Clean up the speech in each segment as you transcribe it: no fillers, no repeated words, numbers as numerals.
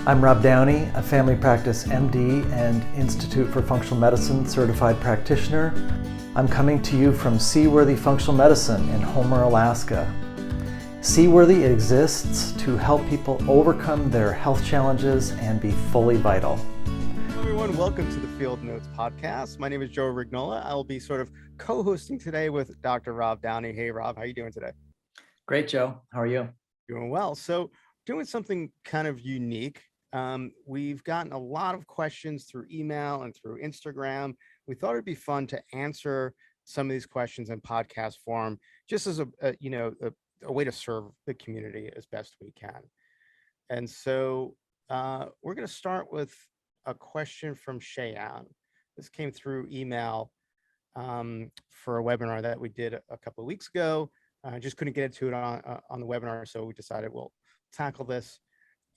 I'm Rob Downey, a family practice MD and Institute for Functional Medicine certified practitioner. I'm coming to you from Seaworthy Functional Medicine in Homer, Alaska. Seaworthy exists to help people overcome their health challenges and be fully vital. Hello everyone, welcome to the Field Notes podcast. My name is Joe Rignola. I will be sort of co-hosting today with Dr. Rob Downey. Hey Rob, how are you doing today? Great, Joe. How are you? Doing well. So doing something kind of unique. We've gotten a lot of questions through email and through Instagram. We thought it'd be fun to answer some of these questions in podcast form, just as a way to serve the community as best we can. And so we're going to start with a question from Cheyenne. This came through email for a webinar that we did a couple of weeks ago. I just couldn't get into it on the webinar, so we decided we'll tackle this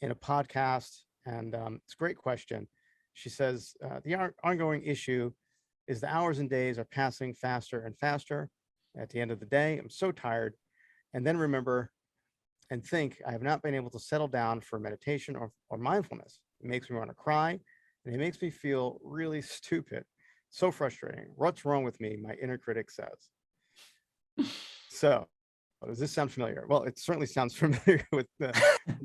in a podcast. And it's a great question. She says, the ongoing issue is the hours and days are passing faster and faster. At the end of the day, I'm so tired. And then remember and think I have not been able to settle down for meditation or mindfulness. It makes me want to cry, and it makes me feel really stupid. So frustrating. What's wrong with me? My inner critic says. So, does this sound familiar? Well, it certainly sounds familiar with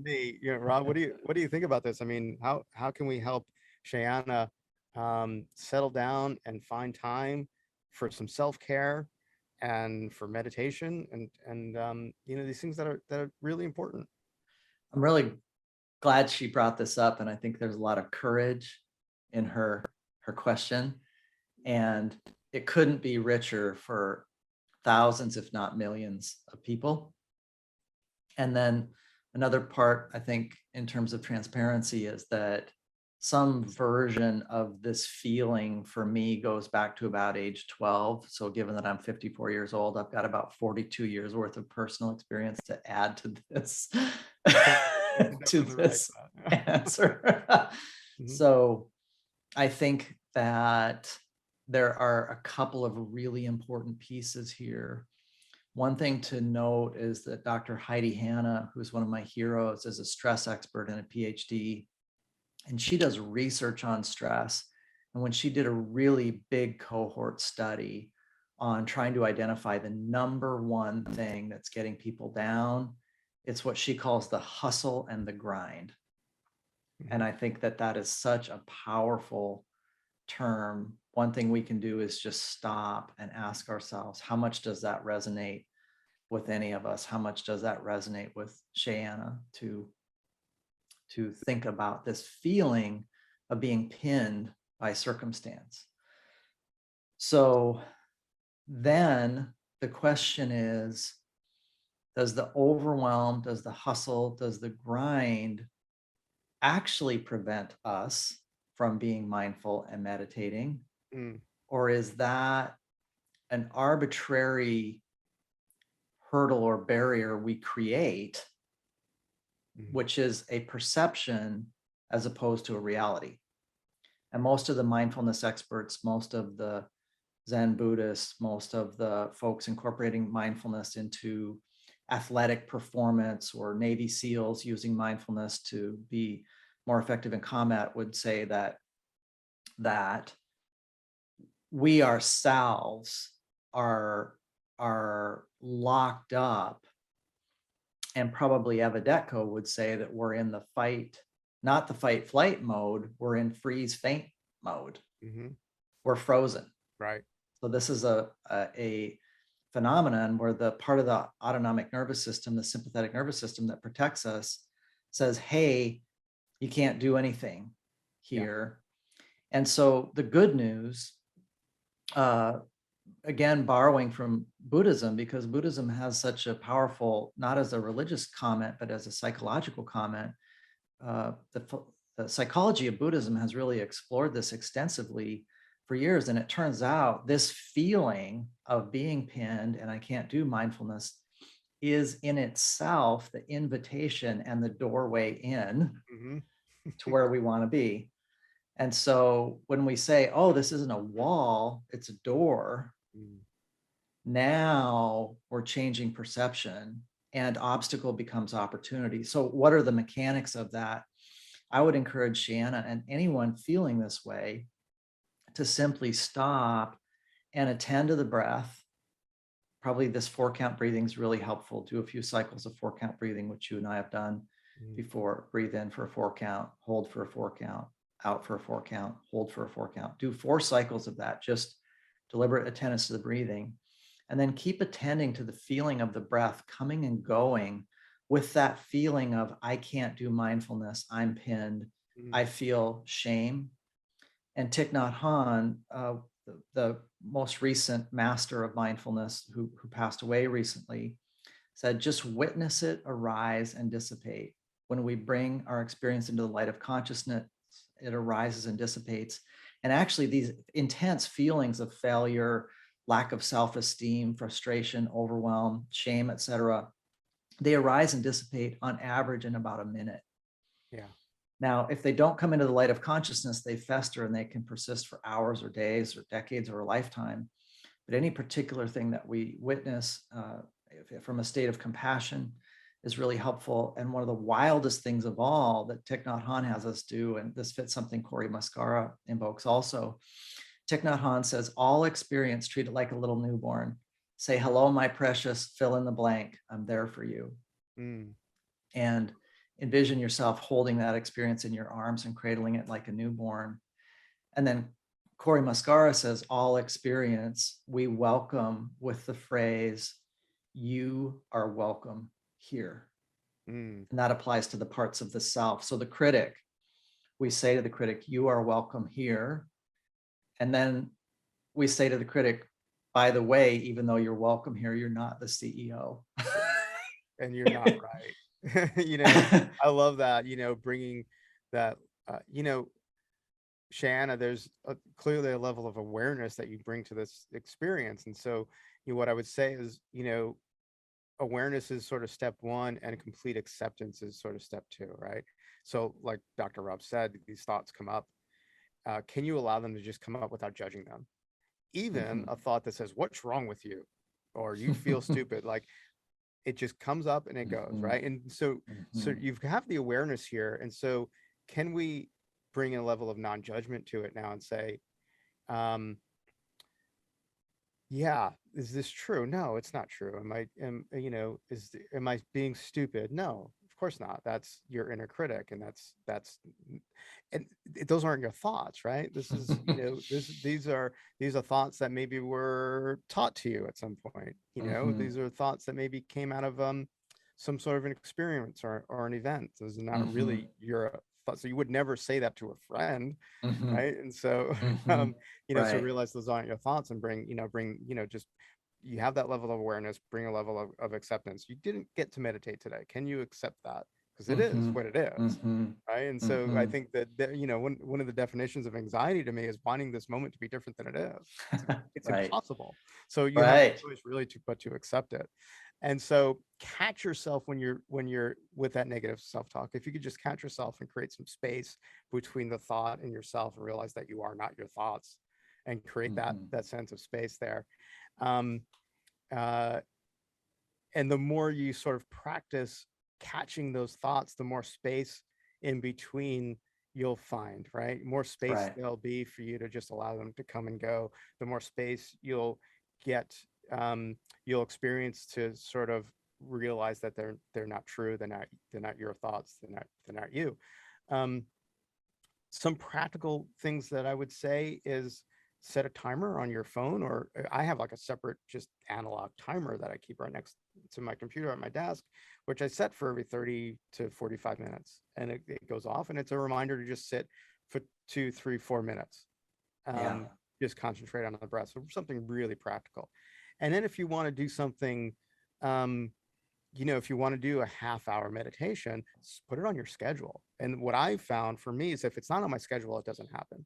me. Rob, what do you think about this? I mean, how can we help Cheyenne settle down and find time for some self-care and for meditation and these things that are really important? I'm really glad she brought this up, and I think there's a lot of courage in her question, and it couldn't be richer for thousands, if not millions of people. And then another part, I think, in terms of transparency, is that some version of this feeling for me goes back to about age 12. So given that I'm 54 years old, I've got about 42 years worth of personal experience to add to this, to this answer. So I think that there are a couple of really important pieces here. One thing to note is that Dr. Heidi Hanna, who's one of my heroes, is a stress expert and a PhD, and she does research on stress. And when she did a really big cohort study on trying to identify the number one thing that's getting people down, it's what she calls the hustle and the grind. And I think that that is such a powerful term. One thing we can do is just stop and ask ourselves, how much does that resonate with any of us? How much does that resonate with Cheyenne to think about this feeling of being pinned by circumstance? So then the question is, does the overwhelm, does the hustle, does the grind actually prevent us from being mindful and meditating? Or is that an arbitrary hurdle or barrier we create, which is a perception as opposed to a reality? And most of the mindfulness experts, most of the Zen Buddhists, most of the folks incorporating mindfulness into athletic performance or Navy SEALs using mindfulness to be more effective in combat would say that we ourselves are locked up, and probably Evidetko would say that we're in the fight, not the fight flight mode, we're in freeze faint mode. We're frozen. Right. So this is a phenomenon where the part of the autonomic nervous system, the sympathetic nervous system that protects us, says, hey, you can't do anything here. Yeah. And so the good news, again, borrowing from Buddhism, because Buddhism has such a powerful, not as a religious comment, but as a psychological comment, the psychology of Buddhism has really explored this extensively for years. And it turns out this feeling of being pinned and I can't do mindfulness is in itself the invitation and the doorway in to where we want to be. And so when we say, oh, this isn't a wall, it's a door, now we're changing perception and obstacle becomes opportunity. So what are the mechanics of that? I would encourage Shanna and anyone feeling this way to simply stop and attend to the breath. Probably this 4-count breathing is really helpful. Do a few cycles of 4-count breathing, which you and I have done before. Breathe in for a 4-count, hold for a 4-count, out for a 4-count, hold for a 4-count. Do 4 cycles of that, just deliberate attendance to the breathing. And then keep attending to the feeling of the breath coming and going with that feeling of, I can't do mindfulness, I'm pinned, I feel shame. And Thich Nhat Hanh, the most recent master of mindfulness who passed away recently, said, just witness it arise and dissipate. When we bring our experience into the light of consciousness, it arises and dissipates. And actually, these intense feelings of failure, lack of self-esteem, frustration, overwhelm, shame, etc., they arise and dissipate on average in about a minute. Yeah. Now, if they don't come into the light of consciousness, they fester and they can persist for hours or days or decades or a lifetime. But any particular thing that we witness from a state of compassion is really helpful. And one of the wildest things of all that Thich Nhat Hanh has us do, and this fits something Cory Muscara invokes also, Thich Nhat Hanh says, all experience, treat it like a little newborn. Say, hello, my precious, fill in the blank. I'm there for you. And envision yourself holding that experience in your arms and cradling it like a newborn. And then Cory Muscara says, all experience we welcome with the phrase, you are welcome here. And that applies to the parts of the self. So the critic, we say to the critic, you are welcome here. And then we say to the critic, by the way, even though you're welcome here, you're not the CEO. And you're not right. I love that, bringing that, Shanna, there's clearly a level of awareness that you bring to this experience. And so, what I would say is, awareness is sort of step 1 and complete acceptance is sort of step 2, right? So like Dr. Rob said, these thoughts come up. Can you allow them to just come up without judging them? Even a thought that says, what's wrong with you? Or you feel stupid, like it just comes up and it goes, right? And so you have the awareness here. And so can we bring a level of non-judgment to it now and say, yeah, is this true? No, it's not true. Am I being stupid? No, of course not. That's your inner critic. And those aren't your thoughts, right? This is, these are thoughts that maybe were taught to you at some point. These are thoughts that maybe came out of some sort of an experience or an event. Those are not really your thoughts. So you would never say that to a friend, right? And so, so realize those aren't your thoughts and bring, just you have that level of awareness, bring a level of acceptance. You didn't get to meditate today. Can you accept that? Because it is what it is, right? And so I think that one of the definitions of anxiety to me is wanting this moment to be different than it is. It's impossible. So you have no choice really but to accept it. And so catch yourself when you're with that negative self-talk. If you could just catch yourself and create some space between the thought and yourself and realize that you are not your thoughts and create that sense of space there. And the more you sort of practice catching those thoughts, the more space in between you'll find, right? More space there'll be for you to just allow them to come and go. The more space you'll get, you'll experience to sort of realize that they're not true. They're not your thoughts. They're not you. Some practical things that I would say is set a timer on your phone, or I have like a separate just analog timer that I keep right next to my computer at my desk, which I set for every 30 to 45 minutes. And it goes off and it's a reminder to just sit for 2, 3, 4 minutes. Just concentrate on the breath. So something really practical. And then if you want to do something, if you want to do a half-hour meditation, put it on your schedule. And what I've found for me is if it's not on my schedule, it doesn't happen.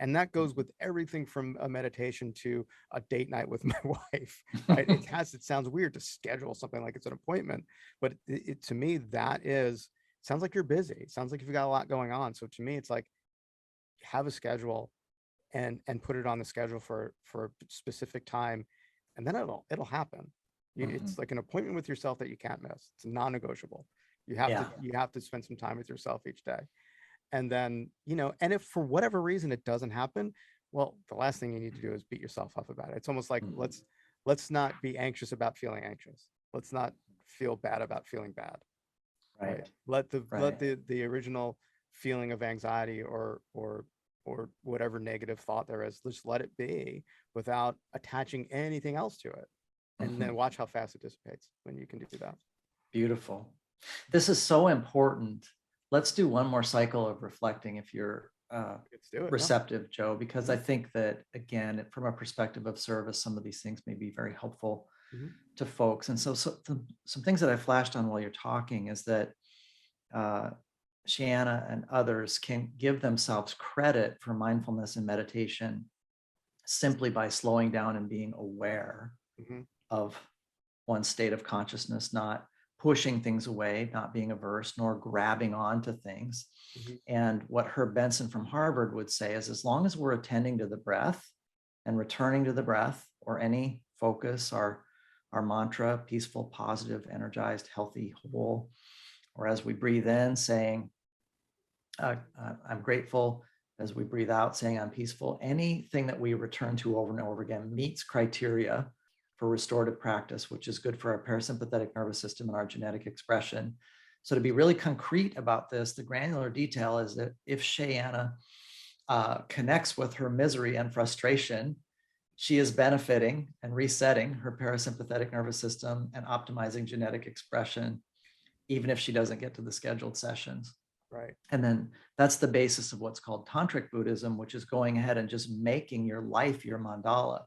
And that goes with everything from a meditation to a date night with my wife, right? It sounds weird to schedule something like it's an appointment, but to me, sounds like you're busy. It sounds like you've got a lot going on. So to me, it's like, have a schedule and put it on the schedule for a specific time. And then it'll happen. It's like an appointment with yourself that you can't miss. It's non-negotiable. You have to spend some time with yourself each day. And then, and if for whatever reason it doesn't happen, well, the last thing you need to do is beat yourself up about it. It's almost like let's not be anxious about feeling anxious. Let's not feel bad about feeling bad. Right. Let the original feeling of anxiety or whatever negative thought there is, just let it be without attaching anything else to it. And then watch how fast it dissipates when you can do that. Beautiful. This is so important. Let's do one more cycle of reflecting if you're receptive, Joe, because I think that, again, from a perspective of service, some of these things may be very helpful to folks. And so some things that I flashed on while you're talking is that Shanna and others can give themselves credit for mindfulness and meditation simply by slowing down and being aware of one's state of consciousness, not pushing things away, not being averse, nor grabbing onto things. And what Herb Benson from Harvard would say is, as long as we're attending to the breath and returning to the breath or any focus, our mantra, peaceful, positive, energized, healthy, whole, or as we breathe in, saying, I'm grateful, as we breathe out, saying I'm peaceful, anything that we return to over and over again meets criteria for restorative practice, which is good for our parasympathetic nervous system and our genetic expression. So to be really concrete about this, the granular detail is that if Shayana connects with her misery and frustration, she is benefiting and resetting her parasympathetic nervous system and optimizing genetic expression, even if she doesn't get to the scheduled sessions. Right. And then that's the basis of what's called Tantric Buddhism, which is going ahead and just making your life your mandala.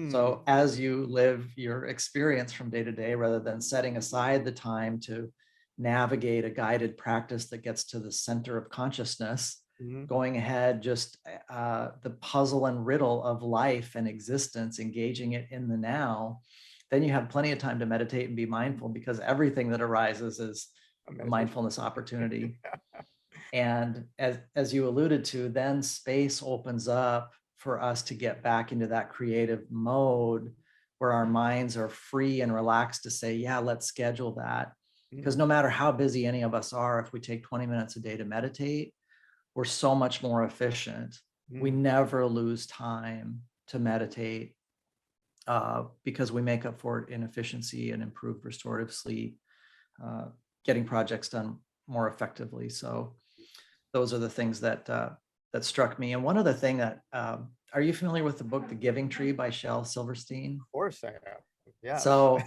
So as you live your experience from day to day, rather than setting aside the time to navigate a guided practice that gets to the center of consciousness, going ahead, just the puzzle and riddle of life and existence, engaging it in the now, then you have plenty of time to meditate and be mindful, because everything that arises is a mindfulness opportunity. And as you alluded to, then space opens up for us to get back into that creative mode where our minds are free and relaxed to say, yeah, let's schedule that. Because no matter how busy any of us are, if we take 20 minutes a day to meditate, we're so much more efficient. We never lose time to meditate because we make up for it in efficiency and improved restorative sleep, getting projects done more effectively. So those are the things that struck me. And one other thing that, are you familiar with the book, The Giving Tree by Shel Silverstein? Of course I am. Yeah. So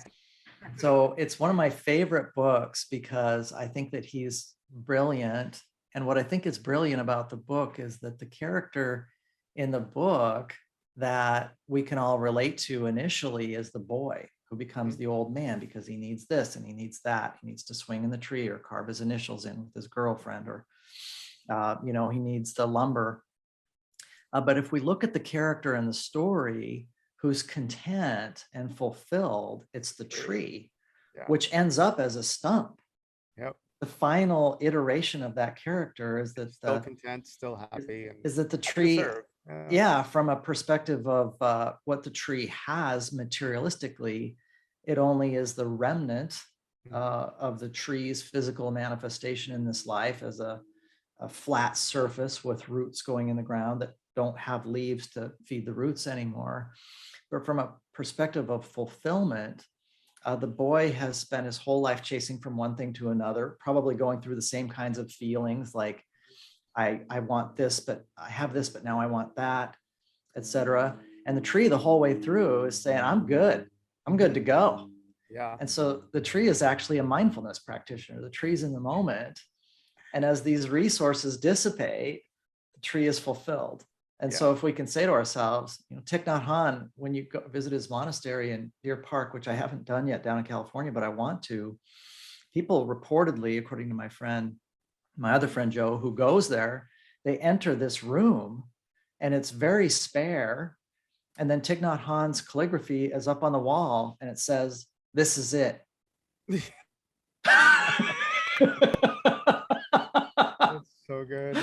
it's one of my favorite books because I think that he's brilliant. And what I think is brilliant about the book is that the character in the book that we can all relate to initially is the boy who becomes the old man because he needs this and he needs that. He needs to swing in the tree or carve his initials in with his girlfriend, or he needs the lumber. But if we look at the character in the story who's content and fulfilled, it's the tree, which ends up as a stump. Yep. The final iteration of that character is that still content, still happy. Is that the tree, from a perspective of what the tree has materialistically, it only is the remnant of the tree's physical manifestation in this life as a flat surface with roots going in the ground that don't have leaves to feed the roots anymore. But from a perspective of fulfillment, the boy has spent his whole life chasing from one thing to another, probably going through the same kinds of feelings like, I want this, but I have this, but now I want that, etc. And the tree the whole way through is saying, I'm good to go. Yeah. And so the tree is actually a mindfulness practitioner. The tree's in the moment. And as these resources dissipate, the tree is fulfilled. And so if we can say to ourselves, Thich Nhat Hanh, when you go visit his monastery in Deer Park, which I haven't done yet down in California, but I want to, people reportedly, according to my other friend Joe, who goes there, they enter this room and it's very spare. And then Thich Nhat Hanh's calligraphy is up on the wall and it says, "This is it." That's so good.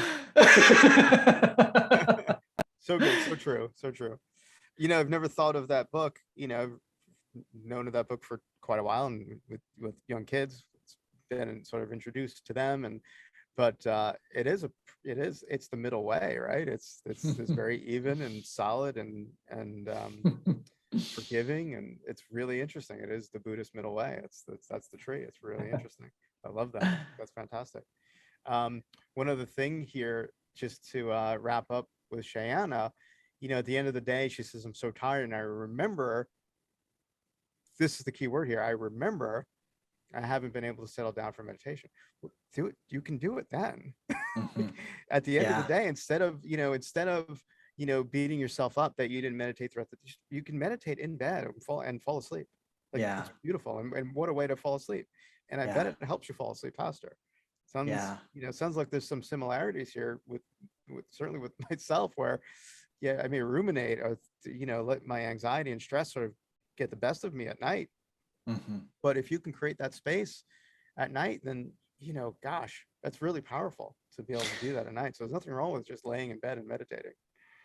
So good. So true. So true. I've never thought of that book. I've known of that book for quite a while, and with young kids, it's been sort of introduced to them. And but it's the middle way, right? It's very even and solid and forgiving, and it's really interesting. It is the Buddhist middle way. That's the tree. It's really interesting. I love that. That's fantastic. um One other thing here, just to wrap up with Shayana, at the end of the day, she says, I'm so tired, and I remember, this is the key word here, I remember I haven't been able to settle down for meditation. Well, do it. You can do it then. Like, Mhm. at the end of the Yeah. day, instead of beating yourself up that you didn't meditate throughout the, you can meditate in bed and fall asleep. Like, Yeah. it's beautiful, and what a way to fall asleep. And I bet Yeah. it helps you fall asleep faster. Sounds, Yeah. sounds like there's some similarities here with certainly with myself, where, yeah, I mean, ruminate, or let my anxiety and stress sort of get the best of me at night. Mhm. But if you can create that space at night, then, gosh, that's really powerful to be able to do that at night. So there's nothing wrong with just laying in bed and meditating.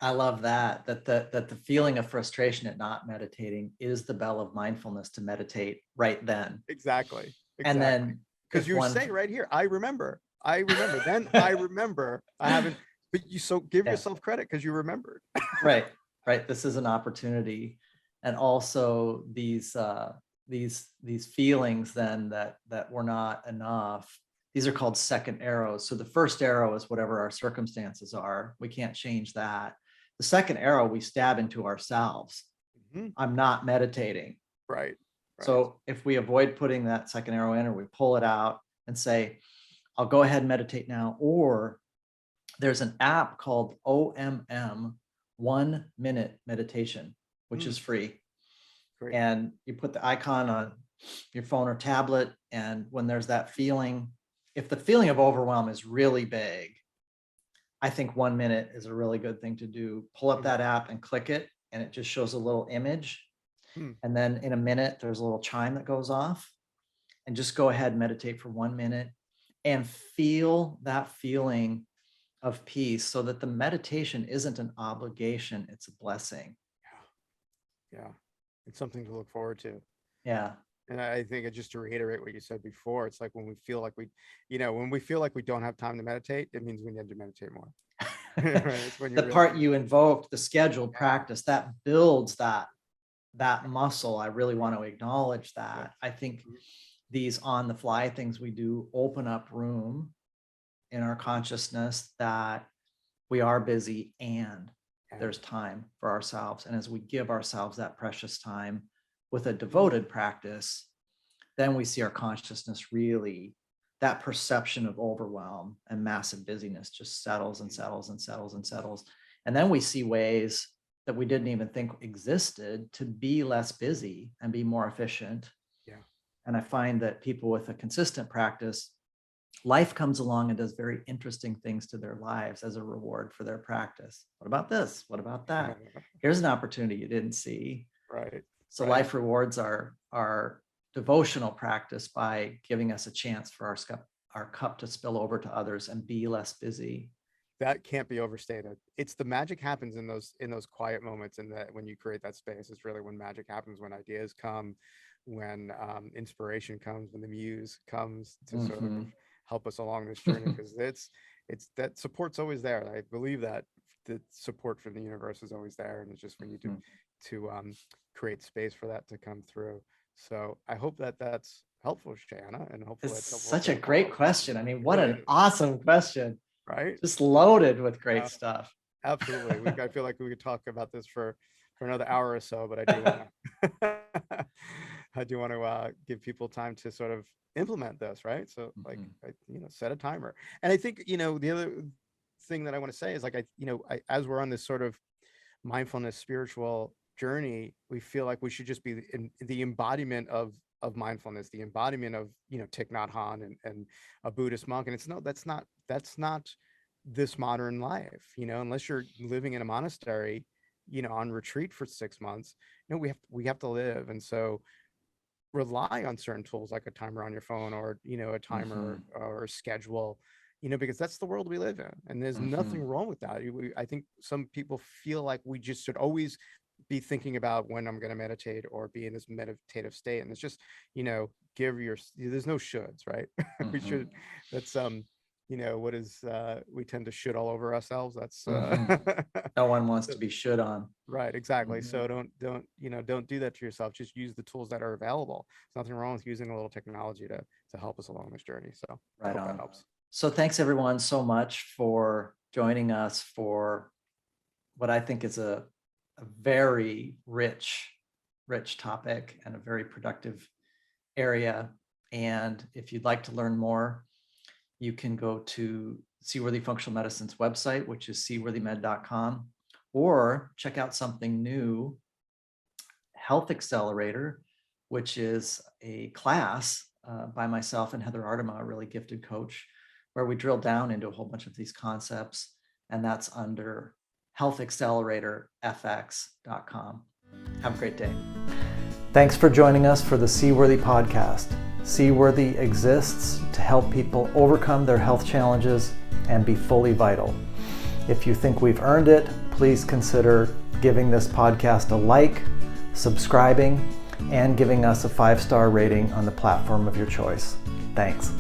I love that the feeling of frustration at not meditating is the bell of mindfulness to meditate right then. Exactly. And Exactly. then Because if you one, say right here, I remember, then I remember I haven't, but you, so give yeah, yourself credit because you remembered. right, right. This is an opportunity. And also these feelings then that we're not enough. These are called second arrows. So the first arrow is whatever our circumstances are. We can't change that. The second arrow we stab into ourselves. Mhm. I'm not meditating. Right. Right. So if we avoid putting that second arrow in, or we pull it out and say, I'll go ahead and meditate now. Or there's an app called OMM, 1 minute meditation, which is Mm, free. great. And you put the icon on your phone or tablet. And when there's that feeling, if the feeling of overwhelm is really big, I think 1 minute is a really good thing to do. Pull up Mm, that app and click it, and it just shows a little image. mm, And then in a minute, there's a little chime that goes off. And just go ahead and meditate for 1 minute and feel that feeling of peace, so that the meditation isn't an obligation, it's a blessing. yeah. Yeah. It's something to look forward to. Yeah. And I think, just to reiterate what you said before, it's like when we feel like we don't have time to meditate, it means we need to meditate more. Right? It's when you The really, part you invoked, the scheduled yeah, practice, that builds that muscle. I really want to acknowledge yeah, that. I think mhm, these on the fly things we do open up room in our consciousness that we are busy and yeah, there's time for ourselves. And as we give ourselves that precious time with a mhm, devoted practice, then we see our consciousness really, that perception of overwhelm and massive busyness just settles and settles and settles and settles. And then we see ways that we didn't even think existed to be less busy and be more efficient. yeah, And I find that people with a consistent practice, life comes along and does very interesting things to their lives as a reward for their practice. What about this? What about that? Here's an opportunity you didn't see. right, So right. life rewards our devotional practice by giving us a chance for our cup to spill over to others and be less busy. That can't be overstated. It's the magic happens in those quiet moments, and that when you create that space is really when magic happens, when ideas come, when inspiration comes, when the muse comes to sort of Mhm. help us along this journey, because it's that support's always there. I believe that the support from the universe is always there, and it's just we need to Mhm. create space for that to come through. So I hope that that's helpful, Shanna, and hopefully It's that's helpful such to a the great panel. question. I mean, It what really an is, awesome question. right? Just loaded with great Uh, stuff. Absolutely. I feel like we could talk about this for another hour or so, but I do want to I do want to give people time to sort of implement this, right? So, like, Mhm. set a timer. And I think, the other thing that I want to say is, like, as we're on this sort of mindfulness spiritual journey, we feel like we should just be in the embodiment of mindfulness, the embodiment of, Thich Nhat Hanh and a Buddhist monk. And that's not this modern life, unless you're living in a monastery, on retreat for 6 months. We have to live. And so rely on certain tools like a timer on your phone, or a timer Mhm. or a schedule, because that's the world we live in, and there's nothing Mhm. wrong with that. I think some people feel like we just should always be thinking about when I'm going to meditate or be in this meditative state, and it's just, there's no shoulds, right? We should, Mhm. that's we tend to shit all over ourselves. That's No one wants to be shit on. right. Exactly. Mhm. So don't do that to yourself. Just use the tools that are available. There's nothing wrong with using a little technology to help us along this journey. So I Right hope that on. helps. So thanks everyone so much for joining us for what I think is a very rich topic and a very productive area. And if you'd like to learn more, you can go to Seaworthy Functional Medicine's website, which is seaworthymed.com, or check out something new, Health Accelerator, which is a class by myself and Heather Ardema, a really gifted coach, where we drill down into a whole bunch of these concepts. And that's under healthacceleratorfx.com. Have a great day. Thanks for joining us for the Seaworthy podcast. Seaworthy exists to help people overcome their health challenges and be fully vital. If you think we've earned it, please consider giving this podcast a like, subscribing, and giving us a 5-star rating on the platform of your choice. Thanks.